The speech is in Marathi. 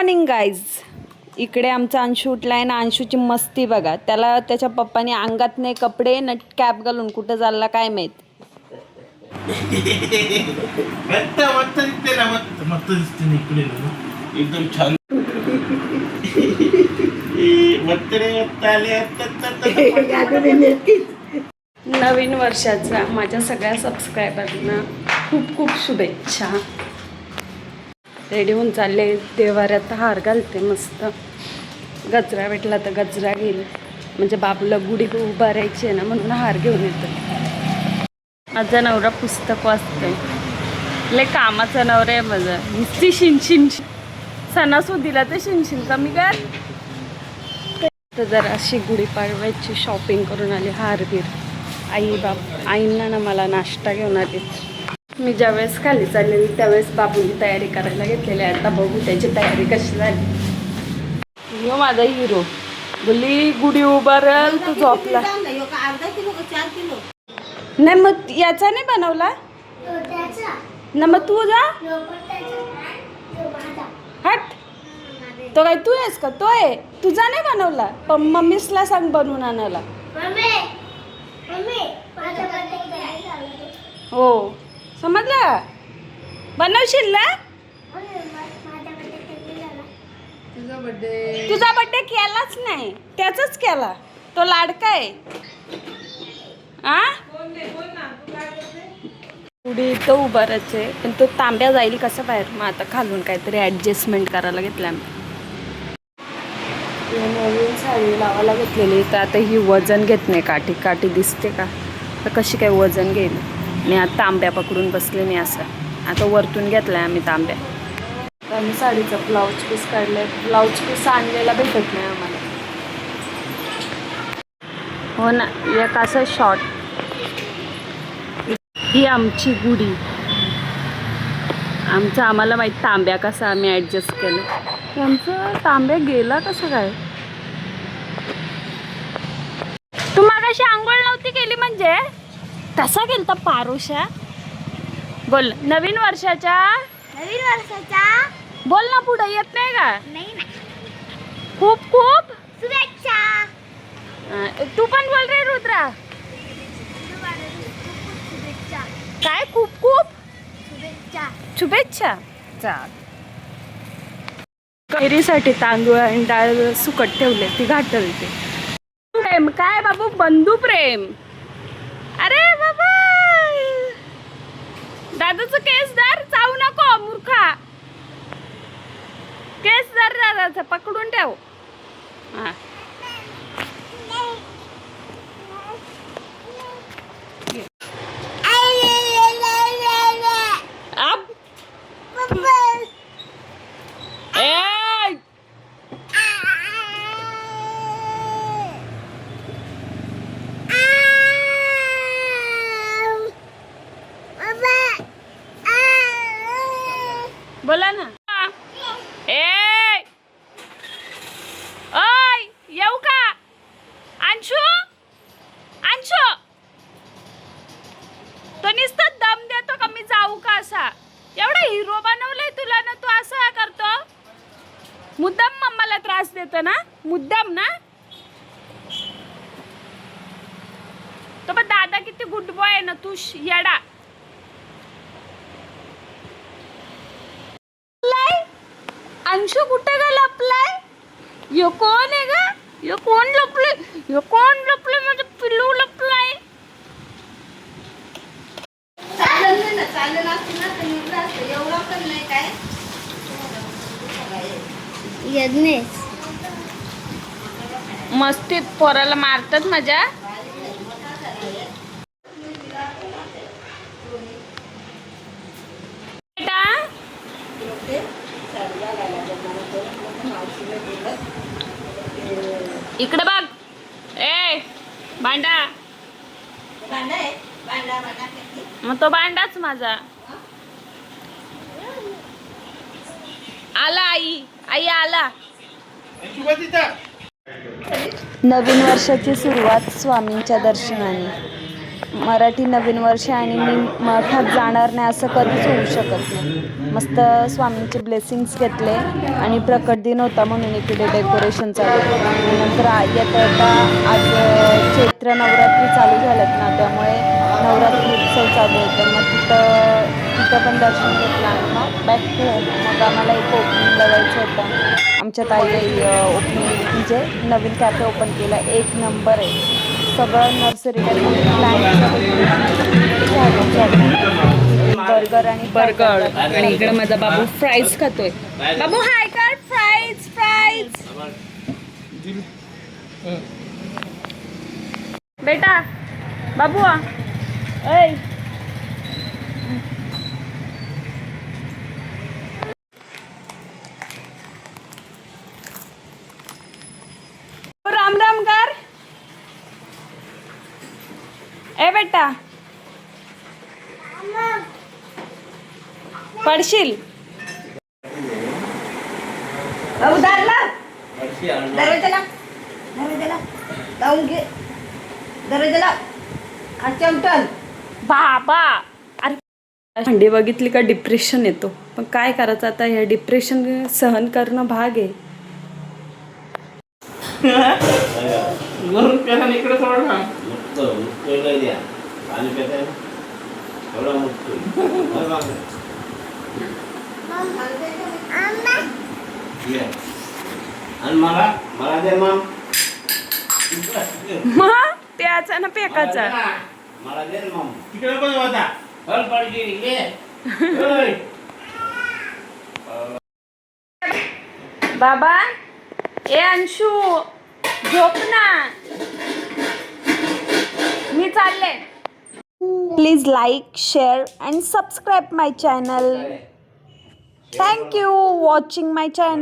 Morning guys. इकडे आमचा अंशू उठलाय ना. अंशूची मस्ती बघा. त्याला त्याच्या पप्पाने अंगात नाही कपडे न कॅप घालून कुठं चालला काय माहित. एकदम छान. नवीन वर्षाचा माझ्या सगळ्या सबस्क्रायबरना खूप खूप शुभेच्छा. रेडी होऊन चालले देवाऱ्यात. हार घालते मस्त. गजरा भेटला तर गजरा घेईल, म्हणजे बाबूला गुढी उभारायची आहे ना, म्हणून हार घेऊन येतो. माझा नवरा पुस्तक वाचतोय. लय कामाचा नवरा आहे माझा. नुसती शिनशिन. सणासुदीला तर शिनशिन कमी कर. तर जरा अशी गुढीपाडव्याची शॉपिंग करून आली. हारबीर आईंना ना मला नाश्ता घेऊन आली. मी ज्यावेळेस खाली चाललेली त्यावेळेस बाबूंनी तयारी करायला घेतलेली आहे. आता बघू त्याची तयारी कशी झाली. यो माझा हिरो बोलली गुढी उभारल तू झोपला नाही. मग याचा नाही बनवला ना. मग तू जा हट. तो काय तू आहेस का? तो आहे. तुझा नाही बनवला. पण मम्मीसला सांग बनवून आणायला. हो समजला. बनवशील ना. तुझा बड्डे केलाच नाही, त्याचाच केला. तो लाडका आहे. पुढे तो उभारायचं आहे, पण तो तांब्या जाईल कसं बाहेर. मग आता खालून काहीतरी ॲडजस्टमेंट करायला घेतलं आम्ही. नवीन साडी लावायला घेतलेली. तर आता ही वजन घेत नाही. काठी काठी दिसते का? तर कशी काय वजन घेईल. आणि आता तांब्या पकडून बसले मी असं. आता वरतून घेतलाय आम्ही तांब्या. तर आम्ही साडीचा ब्लाऊज पीस काढलाय. ब्लाऊज पीस आणलेला भेटत नाही आम्हाला. हो ना. एक असं शॉर्ट. ही आमची गुढी. आम्हाला माहीत तांब्या कसा आम्ही ॲडजस्ट केलं. आमचं तांब्या गेला कसं काय. तू मागाशी आंघोळ नव्हती केली म्हणजे तसा गेलता पारुषा. बोल नवीन वर्षाच्या बोल ना. पुढे येत नाही का? खूप खूप शुभेच्छा. तू पण बोल रे रुद्रा. काय खूप खूप शुभेच्छा. चाल. कैरीसाठी तांदूळ आणि डाळ सुकट ठेवले, ती घाटलते. प्रेम काय बाबू. बंधू प्रेम. अरे बाबा दादाचं केस धर. चावू नको मूर्खा. केस धर दादाचं. पकडून ठेव. हा बोला ना. ओय येऊ का? अंशू अंशू तो नुसतं दम देतो का मी जाऊ का असा. एवढा हिरो बनवलंय तुला ना. तू असं करतो मुद्दाम. मम्माला त्रास देतो ना मुद्दाम ना. तो पण दादा किती गुड बॉय आहे ना. तू येडा. अंशू कुठे का लपलाय? यो कोण आहे का? यो कोण लपलंय? यो कोण लपलंय? माझं पिल्लू लपलाय. मस्तीत पोराला मारतात माझ्या. इकडे बघ. ए भांडा. मग तो भांडाच माझा. आला आई आला. नवीन वर्षाची सुरुवात स्वामींच्या दर्शनाने. मराठी नवीन वर्ष आणि मी मठात जाणार नाही असं कधीच होऊ शकत नाही. मस्त स्वामींचे ब्लेसिंग्स घेतले आणि प्रकट दिन होता म्हणून इकडे डेकोरेशन चालू होतं. नंतर येता आज चैत्र नवरात्री चालू झाल्यात ना, त्यामुळे नवरात्री उत्सव चालू होतं. मग तिथं पण दर्शन घेतलं आणि मग बॅक टू होम. मग आम्हाला एक ओपनिंगला जायचं होतं. आमच्या ताई ओपनिंग म्हणजे नवीन कॅफे ओपन केला, एक नंबर आहे. सगळं नर्सरी बर्गर आणि इकडे माझा बाबू फ्राईज खातोय. बाबू हाय कर, फ्राईज फ्राईज बेटा. बाबू ऐ राम राम कर. ए बेटा पडशील. बाबा अरे थंडी बघितली का डिप्रेशन येतो. पण काय करायचं आता, हे डिप्रेशन सहन करणं भाग आहे. प्याचा ना पेकाचा. बाबा ए अंशू झोप ना, मी चालले. Please like, share and subscribe my channel. Thank you watching my channel.